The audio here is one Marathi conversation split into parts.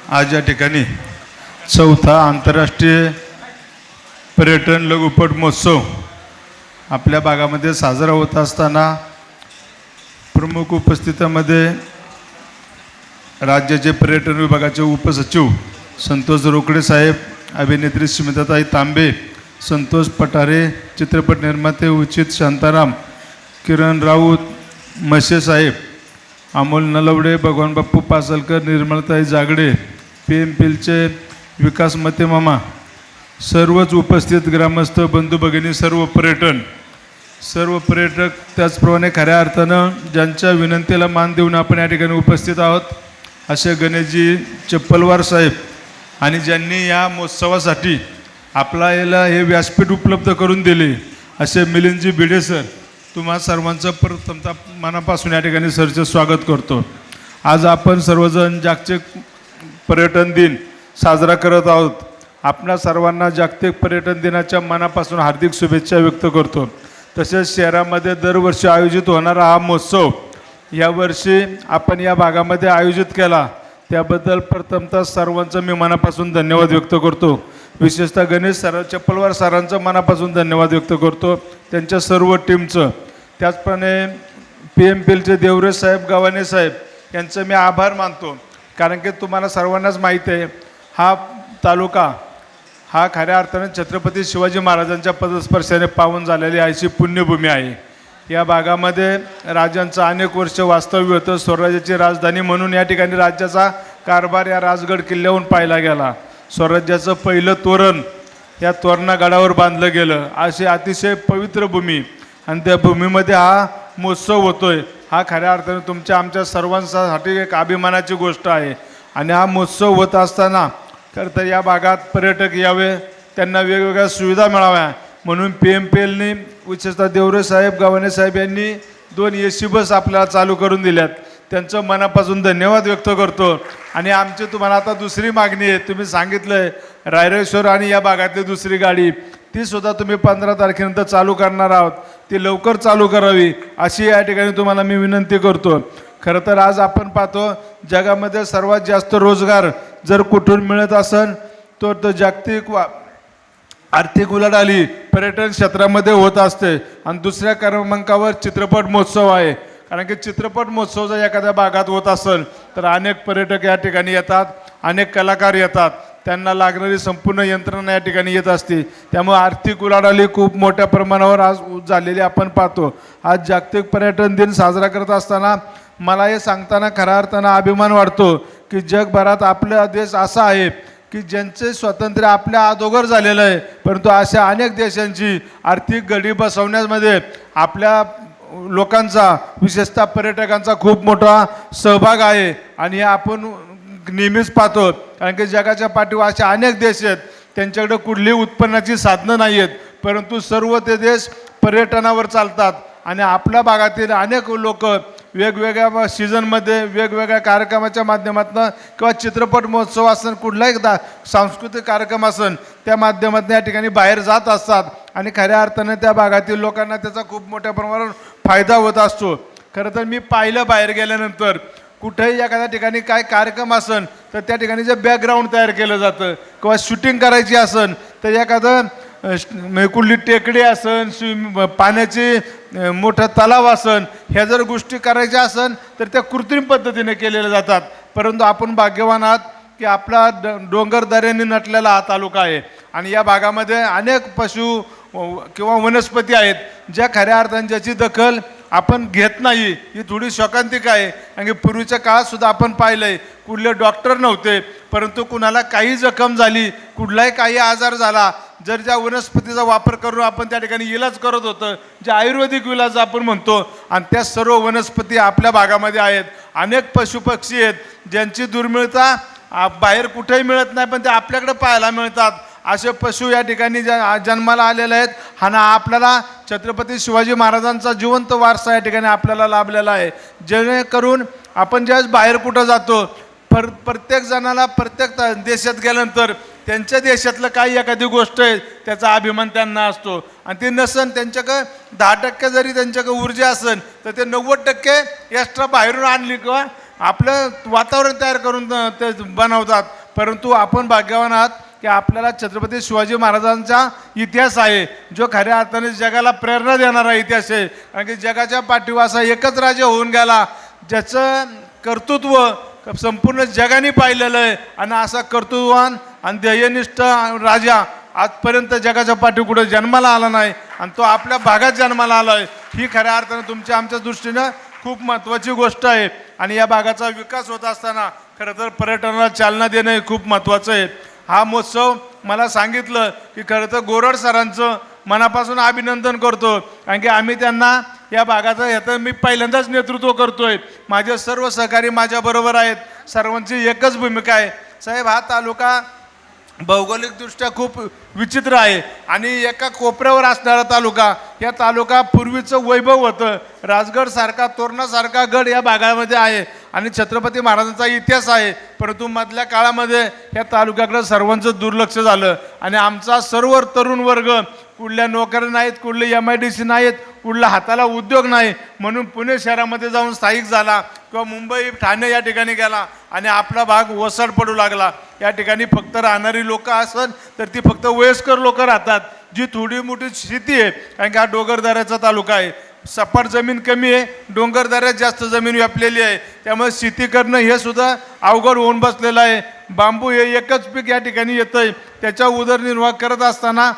आज या ठिकाणी चौथा आंतरराष्ट्रीय पर्यटन लघुपट महोत्सव आपल्या भागामध्ये साजरा होत असताना प्रमुख उपस्थितीमध्ये राज्याचे पर्यटन विभागाचे उपसचिव संतोष रोकडे साहेब, अभिनेत्री स्मिताताई तांबे, संतोष पठारे, चित्रपट निर्माते उचित शांताराम, किरण राऊत, मसे साहेब, अमोल नलवडे, भगवान बाप्पू पासलकर, निर्मलताई जागडे, PMPLचे विकास मते मामा, सर्वच उपस्थित ग्रामस्थ बंधू भगिनी, सर्व पर्यटक, त्याचप्रमाणे खऱ्या अर्थानं ज्यांच्या विनंतीला मान देऊन आपण या ठिकाणी उपस्थित आहोत असे गणेशजी चप्पलवार साहेब आणि ज्यांनी या महोत्सवासाठी आपल्याला हे व्यासपीठ उपलब्ध करून दिले असे मिलिंदजी भिडे सर, तुम्हा सर्वांचं प्रथमतः मनापासून या ठिकाणी सरचं स्वागत करतो. आज आपण सर्वजण जागतिक पर्यटन दिन साजरा करत आहोत. आपणा सर्वांना जागतिक पर्यटन दिनाच्या मनापासून हार्दिक शुभेच्छा व्यक्त करतो. तसेच शहरामध्ये दरवर्षी आयोजित होणारा हा महोत्सव यावर्षी आपण या भागामध्ये आयोजित केला त्याबद्दल प्रथमतः सर्वांचं मी मनापासून धन्यवाद व्यक्त करतो. विशेषतः गणेश सर, चप्पलवार सरांचं मनापासून धन्यवाद व्यक्त करतो, त्यांच्या सर्व टीमचं. त्याचप्रमाणे PMPLचे देवरे साहेब, गव्हाणे साहेब यांचं मी आभार मानतो. कारण की तुम्हाला सर्वांनाच माहीत आहे हा तालुका हा खऱ्या अर्थाने छत्रपती शिवाजी महाराजांच्या पदस्पर्शाने पावन झालेली अशी पुण्यभूमी आहे. या भागामध्ये राजांचं अनेक वर्ष वास्तव्य होतं. स्वराज्याची राजधानी म्हणून या ठिकाणी राज्याचा कारभार या राजगड किल्ल्याहून पाहिला गेला. स्वराज्याचं पहिलं तोरण या तोरणागडावर बांधलं गेलं. अशी अतिशय पवित्र भूमी आणि त्या भूमीमध्ये हा महोत्सव होतोय. हा खऱ्या अर्थाने तुमच्या आमच्या सर्वांसाठी एक अभिमानाची गोष्ट आहे. आणि हा महोत्सव होत असताना खरं तर या भागात पर्यटक यावे, त्यांना वेगवेगळ्या सुविधा मिळाव्या म्हणून PMPLने विशेषतः देवरे साहेब, गव्हाणे साहेब यांनी 2 AC बस आपल्याला चालू करून दिल्यात. त्यांचं मनापासून धन्यवाद व्यक्त करतो. आणि आमची तुम्हाला आता दुसरी मागणी आहे. तुम्ही सांगितलं आहे रायरेश्वर आणि या भागातली दुसरी गाडी तीसुद्धा तुम्ही 15 तारखेनंतर चालू करणार आहोत. ती लवकर चालू करावी अशी या ठिकाणी तुम्हाला मी विनंती करतो. खरं तर आज आपण पाहतो जगामध्ये सर्वात जास्त रोजगार जर कुठून मिळत असेल तर जागतिक आर्थिक उलाढाली पर्यटन क्षेत्रामध्ये होत असते. आणि दुसऱ्या क्रमांकावर चित्रपट महोत्सव आहे. कारण की चित्रपट महोत्सव जर एखाद्या भागात होत असेल तर अनेक पर्यटक या ठिकाणी येतात, अनेक कलाकार येतात, त्यांना लागणारी संपूर्ण यंत्रणा या ठिकाणी येत असते. त्यामुळे आर्थिक उलाढाली खूप मोठ्या प्रमाणावर आज झालेली आपण पाहतो. आज जागतिक पर्यटन दिन साजरा करत असताना मला हे सांगताना खऱ्या अर्थानं अभिमान वाटतो की जगभरात आपला देश असा आहे की ज्यांचे स्वातंत्र्य आपल्या अगोदर झालेलं आहे, परंतु अशा अनेक देशांची आर्थिक गडी बसवण्यामध्ये आपल्या लोकांचा विशेषतः पर्यटकांचा खूप मोठा सहभाग आहे. आणि हे आपण नेहमीच पाहतो. कारण की जगाच्या पाठीवर असे अनेक देश आहेत त्यांच्याकडे कुठलीही उत्पन्नाची साधनं नाही आहेत, परंतु सर्व ते देश पर्यटनावर चालतात. आणि आपल्या भागातील अनेक लोक वेगवेगळ्या सीझनमध्ये वेगवेगळ्या कार्यक्रमाच्या माध्यमातून किंवा चित्रपट महोत्सव असेल, कुठलाही सांस्कृतिक कार्यक्रम असेल त्या माध्यमातून या ठिकाणी बाहेर जात असतात. आणि खऱ्या अर्थाने त्या भागातील लोकांना त्याचा खूप मोठ्या प्रमाणावर फायदा होत असतो. खरं तर मी पाहिलं बाहेर गेल्यानंतर कुठेही एखाद्या ठिकाणी काय कार्यक्रम असेल तर त्या ठिकाणी जे बॅकग्राऊंड तयार केलं जातं किंवा शूटिंग करायची असेल तर एखादं कुठली टेकडी असन, पाण्याची मोठा तलाव असन, ह्या जर गोष्टी करायच्या असन तर त्या कृत्रिम पद्धतीने केलेल्या जातात. परंतु आपण भाग्यवान आहात की आपला डोंगर दऱ्यांनी नटलेला हा तालुका आहे. आणि या भागामध्ये अनेक पशु किंवा वनस्पती आहेत ज्या खऱ्या अर्थाने ज्याची दखल आपण घेत नाही. ही थोडी शोकांतिक आहे. कारण की पूर्वीच्या काळातसुद्धा आपण पाहिलं आहे कुठले डॉक्टर नव्हते, परंतु कुणाला काही जखम झाली, कुठलाही काही आजार झाला, जर ज्या वनस्पतीचा वापर करून आपण त्या ठिकाणी इलाज करत होतं, जे आयुर्वेदिक इलाज आपण म्हणतो, आणि त्या सर्व वनस्पती आपल्या भागामध्ये आहेत. अनेक पशुपक्षी आहेत ज्यांची दुर्मिळता बाहेर कुठेही मिळत नाही, पण ते आपल्याकडे पाहायला मिळतात. असे पशु या ठिकाणी जन्माला आलेले आहेत. हा ना आपल्याला छत्रपती शिवाजी महाराजांचा जिवंत वारसा या ठिकाणी आपल्याला लाभलेला आहे. जेणेकरून आपण ज्यावेळेस बाहेर कुठं जातो प्रत्येक जणाला प्रत्येक देशात गेल्यानंतर त्यांच्या देशातलं काही एखादी गोष्ट आहे त्याचा अभिमान त्यांना असतो. आणि ते नसन त्यांच्याकडे 10% जरी त्यांच्याकडे ऊर्जा असेल तर ते 90% एक्स्ट्रा बाहेरून आणली किंवा आपलं वातावरण तयार करून ते बनवतात. परंतु आपण भाग्यवान आहात की आपल्याला छत्रपती शिवाजी महाराजांचा इतिहास आहे, जो खऱ्या अर्थाने जगाला प्रेरणा देणारा इतिहास आहे. कारण की जगाच्या पाठीवर असा एकच राजा होऊन गेला ज्याचं कर्तृत्व संपूर्ण जगाने पाहिलेलं आहे. आणि असा कर्तृत्ववान आणि ध्येयनिष्ठ राजा आजपर्यंत जगाच्या पाठीपुढे जन्माला आला नाही, आणि तो आपल्या भागात जन्माला आला आहे. ही खऱ्या अर्थानं तुमच्या आमच्या दृष्टीनं खूप महत्त्वाची गोष्ट आहे. आणि या भागाचा विकास होत असताना खरं तर पर्यटनाला चालना देणं हे खूप महत्त्वाचं आहे. हा महोत्सव मला सांगितलं की खरं तर गोरड सरांचं मनापासून अभिनंदन करतो. कारण की आम्ही त्यांना या भागाचं ह्याचं मी पहिल्यांदाच नेतृत्व करतोय. माझे सर्व सहकारी माझ्याबरोबर आहेत. सर्वांची एकच भूमिका आहे. साहेब, हा तालुका भौगोलिकदृष्ट्या खूप विचित्र आहे आणि एका कोपऱ्यावर असणारा तालुका. या तालुका पूर्वीचं वैभव होतं. राजगडसारखा तोरणासारखा गड या भागामध्ये आहे आणि छत्रपती महाराजांचा इतिहास आहे. परंतु मधल्या काळामध्ये या तालुक्याकडे सर्वांचं दुर्लक्ष झालं आणि आमचा सर्व तरुण वर्ग कुठल्या नोकऱ्या नाहीत, कुठले MIDC नाहीत, कुठला हाताला उद्योग नाही, म्हणून पुणे शहरामध्ये जाऊन स्थायिक झाला किंवा मुंबई ठाणे या ठिकाणी गेला आणि आपला भाग ओसाड पडू लागला. या ठिकाणी फक्त राहणारी लोक असन तर ती फक्त वयस्कर लोक राहतात. जी थोडी मोठी शेती आहे, कारण की हा डोंगरदऱ्याचा तालुका आहे, सपाट जमीन कमी आहे, डोंगरदऱ्यात जास्त जमीन व्यापलेली आहे. त्यामुळे शेती करणं हे सुद्धा अवघड होऊन बसलेलं आहे. बांबू हे एकच पीक या ठिकाणी येतं आहे. त्याचा उदरनिर्वाह करत असताना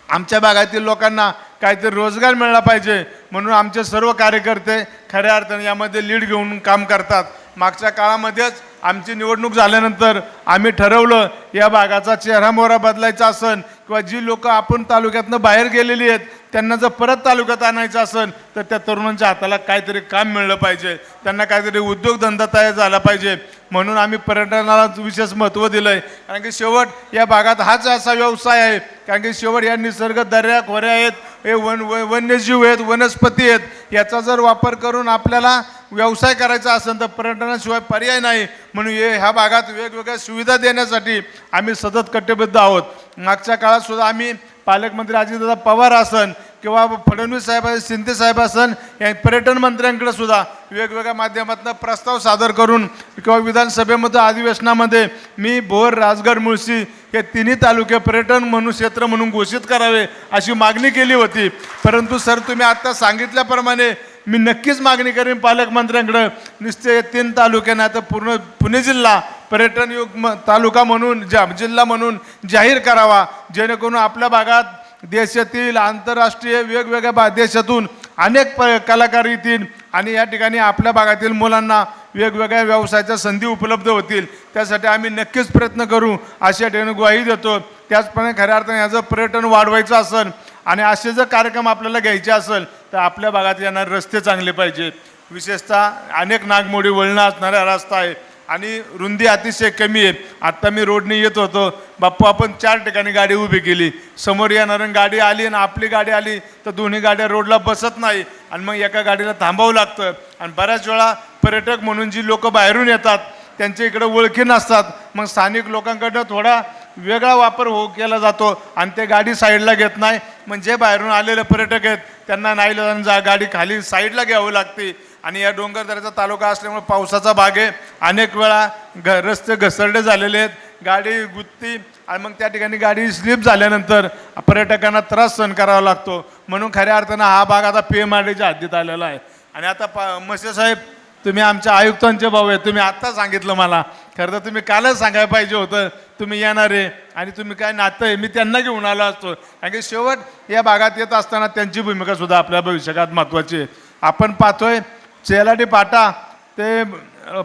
आमच्या भागातील लोकांना काहीतरी रोजगार मिळाला पाहिजे, म्हणून आमचे सर्व कार्यकर्ते खऱ्या अर्थाने यामध्ये लीड घेऊन काम करतात. मागच्या काळामध्येच आमची निवडणूक झाल्यानंतर आम्ही ठरवलं या भागाचा चेहरामोहरा बदलायचा असेल किंवा जी लोक आपण तालुक्यातनं बाहेर गेलेली आहेत त्यांना जर परत तालुक्यात आणायचं असेल तर त्या तरुणांच्या हाताला काहीतरी काम मिळलं पाहिजे, त्यांना काहीतरी उद्योगधंदा तयार झाला पाहिजे. म्हणून आम्ही पर्यटनाला विशेष महत्त्व दिलं आहे. कारण की शेवट या भागात हाच असा व्यवसाय आहे. कारण की शेवट या निसर्ग दर्या खोऱ्या आहेत, हे वन्यजीव आहेत, वनस्पती आहेत. याचा जर वापर करून आपल्याला व्यवसाय करायचा असेल तर पर्यटनाशिवाय पर्याय नाही. म्हणून ह्या भागात वेगवेगळ्या सुविधा देण्यासाठी आम्ही सतत कटिबद्ध आहोत. मागच्या काळात सुद्धा आम्ही पालकमंत्री अजितदादा पवार असन किंवा फडणवीस साहेब, शिंदे साहेब असन या पर्यटन मंत्र्यांकडे सुद्धा वेगवेगळ्या माध्यमातून प्रस्ताव सादर करून किंवा विधानसभेमध्ये अधिवेशनामध्ये मी भोर, राजगड, मुळशी हे तिन्ही तालुके पर्यटन म्हणून क्षेत्र म्हणून घोषित करावे अशी मागणी केली होती. परंतु सर, तुम्ही आत्ता सांगितल्याप्रमाणे मी नक्कीच मागणी करेन पालकमंत्र्यांकडे नुसते 3 तालुके नाही तर पूर्ण पुणे जिल्हा पर्यटन तालुका म्हणून जिल्हा म्हणून जाहीर करावा, जेणेकरून आपल्या भागात देशातील आंतरराष्ट्रीय वेगवेगळ्या देशातून अनेक कलाकार येतील आणि या ठिकाणी आपल्या भागातील मुलांना वेगवेगळ्या व्यवसायाच्या संधी उपलब्ध होतील. त्यासाठी आम्ही नक्कीच प्रयत्न करू अशा या ठिकाणी ग्वाही देतो. त्याचप्रमाणे खऱ्या अर्थाने याचं पर्यटन वाढवायचं असेल आणि असे जर कार्यक्रम आपल्याला घ्यायचे असेल तर आपल्या भागात येणारे रस्ते चांगले पाहिजेत. विशेषतः अनेक नागमोडी वळणं असणारा रस्ता आहे आणि रुंदी अतिशय कमी आहे. आत्ता मी रोडने येत होतो, बाप्पू आपण 4 ठिकाणी गाडी उभी केली, समोर येणारी गाडी आली आणि आपली गाडी आली तर दोन्ही गाड्या रोडला बसत नाही आणि मग एका गाडीला थांबावं लागतं. आणि बऱ्याच वेळा पर्यटक म्हणून जी लोक बाहेरून येतात त्यांच्या इकडे ओळखी नसतात, मग स्थानिक लोकांकडनं थोडा वेगळा वापर केला जातो आणि ते गाडी साईडला घेत नाही. मग जे बाहेरून आलेले पर्यटक आहेत त्यांना नाही गाडी खाली साईडला घ्यावी लागते. आणि या डोंगरदऱ्याचा तालुका असल्यामुळे पावसाचा भाग आहे, अनेक वेळा रस्ते घसरडे झालेले आहेत, गाडी गुत्ती आणि मग त्या ठिकाणी गाडी स्लिप झाल्यानंतर पर्यटकांना त्रास सहन करावा लागतो. म्हणून खऱ्या अर्थानं हा भाग आता PMRDच्या हद्दीत आलेला आहे. आणि आता मसे साहेब, तुम्ही आमच्या आयुक्तांचे भाऊ आहे, तुम्ही आत्ता सांगितलं मला, खरं तर तुम्ही कालच सांगायला पाहिजे होतं तुम्ही येणार आहे आणि तुम्ही काय नातं आहे, मी त्यांना घेऊन आलो असतो. कारण की शेवट या भागात येत असताना त्यांची भूमिका सुद्धा आपल्या भविष्यकाळात महत्त्वाची आहे. आपण पाहतोय चेलाडी पाटा ते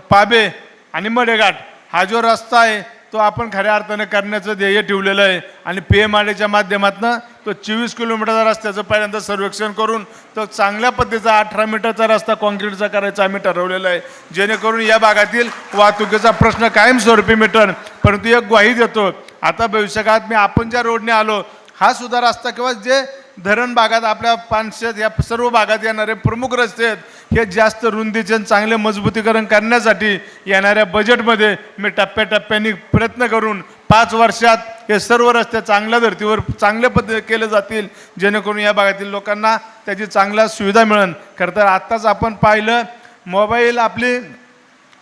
पाबे आणि मडेघाट हा जो रस्ता आहे तो आपण खऱ्या अर्थाने करण्याचं ध्येय ठेवलेलं आहे. आणि PMRDच्या माध्यमातून तो 24 किलोमीटरचा रस्त्याचं पहिल्यांदा सर्वेक्षण करून तो चांगल्या पद्धतीचा 18 मीटरचा रस्ता कॉन्क्रीटचा करायचा आम्ही ठरवलेला आहे, जेणेकरून या भागातील वाहतुकीचा प्रश्न कायमस्वरूपी मिटन. परंतु एक ग्वाही देतो, आता भविष्यकाळात मी आपण ज्या रोडने आलो हा सुद्धा रस्ता किंवा जे धरण भागात आपल्या 500 या सर्व भागात येणारे प्रमुख रस्ते आहेत हे जास्त रुंदीचे चांगले मजबूतीकरण करण्यासाठी येणाऱ्या बजेटमध्ये मी टप्प्याटप्प्याने प्रयत्न करून 5 वर्षात हे सर्व रस्ते चांगल्या धर्तीवर चांगल्या पद्धतीने केले जातील, जेणेकरून या भागातील लोकांना त्याची चांगल्या सुविधा मिळेल. खरं तर आत्ताच आपण पाहिलं मोबाईल आपली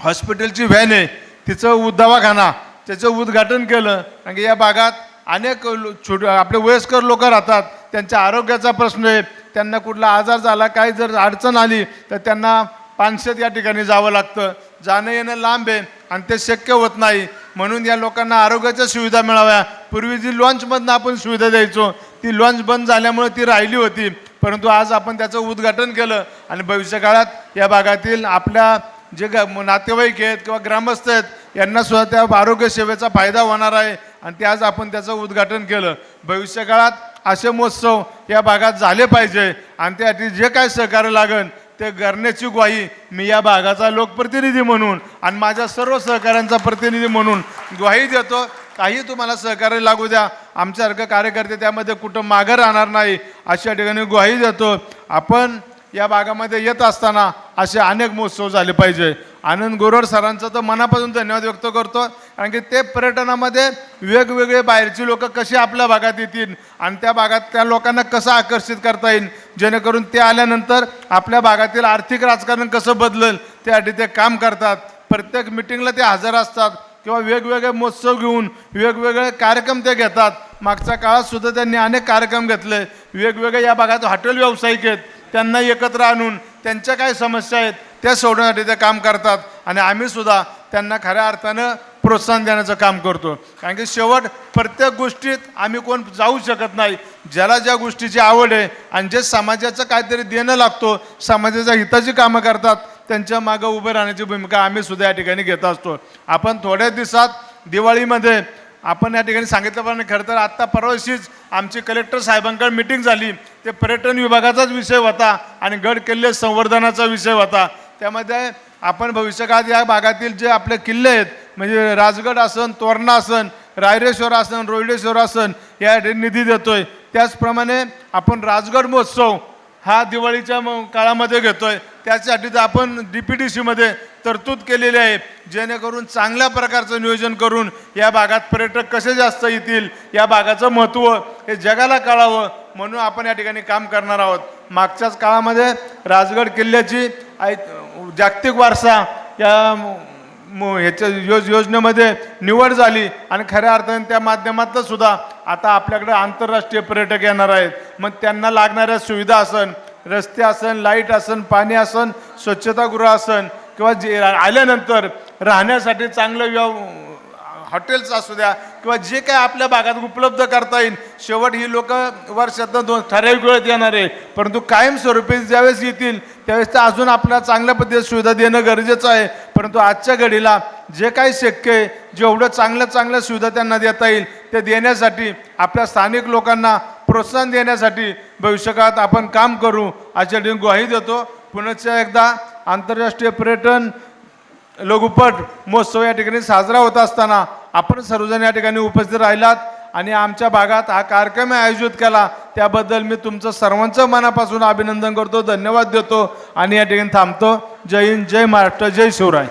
हॉस्पिटलची व्हॅन आहे, तिचं दवाखाना त्याचं उद्घाटन केलं. कारण की या भागात अनेक आपले वयस्कर लोक राहतात, त्यांच्या आरोग्याचा प्रश्न आहे, त्यांना कुठला आजार झाला, काही जर अडचण आली तर त्यांना पानशेत या ठिकाणी जावं लागतं, जाणं येणं लांब आहे आणि ते शक्य होत नाही. म्हणून या लोकांना आरोग्याच्या सुविधा मिळाव्या. पूर्वी जी लॉन्चमधनं आपण सुविधा द्यायचो ती लॉन्च बंद झाल्यामुळे ती राहिली होती, परंतु आज आपण त्याचं उद्घाटन केलं आणि भविष्यकाळात या भागातील आपल्या जे नातेवाईक आहेत किंवा ग्रामस्थ आहेत यांना सुद्धा त्या आरोग्य सेवेचा फायदा होणार आहे आणि ते आज आपण त्याचं उद्घाटन केलं. भविष्यकाळात असे महोत्सव या भागात झाले पाहिजे आणि त्यासाठी जे काय सहकार्य लागेल ते करण्याची ग्वाही मी या भागाचा लोकप्रतिनिधी म्हणून आणि माझ्या सर्व सहकाऱ्यांचा प्रतिनिधी म्हणून ग्वाही देतो. काही तुम्हाला सहकार्य लागू द्या, आमच्यासारखं कार्यकर्ते त्यामध्ये कुठं मागं राहणार नाही अशा ठिकाणी ग्वाही देतो. आपण या भागामध्ये येत असताना असे अनेक महोत्सव झाले पाहिजे. आनंद गोरड सरांचं तर मनापासून धन्यवाद व्यक्त करतो, कारण की ते पर्यटनामध्ये वेगवेगळे बाहेरची लोक कशी आपल्या भागात येतील आणि त्या भागात त्या लोकांना कसं आकर्षित करता येईल, जेणेकरून ते आल्यानंतर आपल्या भागातील आर्थिक राजकारण कसं बदलेल त्यासाठी ते काम करतात. प्रत्येक मिटिंगला ते हजर असतात किंवा वेगवेगळे महोत्सव घेऊन वेगवेगळे कार्यक्रम ते घेतात. मागच्या काळात सुद्धा त्यांनी अनेक कार्यक्रम घेतले. वेगवेगळे या भागात हॉटेल व्यावसायिक आहेत, त्यांना एकत्र आणून त्यांच्या काय समस्या आहेत त्या सोडवण्यासाठी ते काम करतात आणि आम्ही सुद्धा त्यांना खऱ्या अर्थानं प्रोत्साहन देण्याचं काम करतो. कारण की शेवट प्रत्येक गोष्टीत आम्ही कोण जाऊ शकत नाही. ज्याला ज्या गोष्टीची आवड आहे आणि जे समाजाचं काहीतरी देणं लागतो, समाजाच्या हिताची कामं करतात, त्यांच्या मागं उभं राहण्याची भूमिका आम्ही सुद्धा या ठिकाणी घेत असतो. आपण थोड्या दिवसात दिवाळीमध्ये आपण या ठिकाणी सांगितल्याप्रमाणे खरं तर आत्ता परवाशीच आमची कलेक्टर साहेबांकडे मिटिंग झाली. ते पर्यटन विभागाचाच विषय होता आणि गड किल्ले संवर्धनाचा विषय होता. त्यामध्ये आपण भविष्यकाळात या भागातील जे आपले किल्ले आहेत म्हणजे राजगड असन, तोरणा असन, रायरेश्वर असन, रोहिडेश्वर असन या निधी देतोय. त्याचप्रमाणे आपण राजगड महोत्सव हा दिवाळीच्या काळामध्ये घेतोय. त्यासाठी तर आपण DPDCमध्ये तरतूद केलेली आहे, जेणेकरून चांगल्या प्रकारचं नियोजन करून या भागात पर्यटक कसे जास्त येतील, या भागाचं महत्त्व हे जगाला कळावं म्हणून आपण या ठिकाणी काम करणार आहोत. मागच्याच काळामध्ये राजगड किल्ल्याची जागतिक वारसा या ह्याच्या योजनेमध्ये निवड झाली आणि खऱ्या अर्थाने त्या माध्यमातून सुद्धा आता आपल्याकडे आंतरराष्ट्रीय पर्यटक येणार आहेत. मग त्यांना लागणाऱ्या सुविधा असन, रस्ते असन, लाईट असन, पाणी असन, स्वच्छतागृह असन किंवा जे आल्यानंतर राहण्यासाठी चांगलं हॉटेल्स असू द्या किंवा जे काय आपल्या भागात उपलब्ध करता येईल. शेवट ही लोक वर्षातनं ठराविक वेळेत येणार आहे, परंतु कायमस्वरूपी ज्यावेळेस येतील त्यावेळेस तर अजून आपल्याला चांगल्या पद्धतीने सुविधा देणं गरजेचं आहे. परंतु आजच्या घडीला जे काही शक्य आहे, जेवढं चांगल्या सुविधा त्यांना देता येईल ते देण्यासाठी, आपल्या स्थानिक लोकांना प्रोत्साहन देण्यासाठी भविष्यकाळात आपण काम करू अशा ग्वाही देतो. पुन्हा एकदा आंतरराष्ट्रीय पर्यटन लघुपट महोत्सव या ठिकाणी साजरा होत असताना आपण सर्वजण या ठिकाणी उपस्थित राहिलात आणि आमच्या भागात हा कार्यक्रम आयोजित केला त्याबद्दल मी तुमचं सर्वांचं मनापासून अभिनंदन करतो, धन्यवाद देतो आणि या ठिकाणी थांबतो. जय हिंद, जय महाराष्ट्र, जय शिवराय.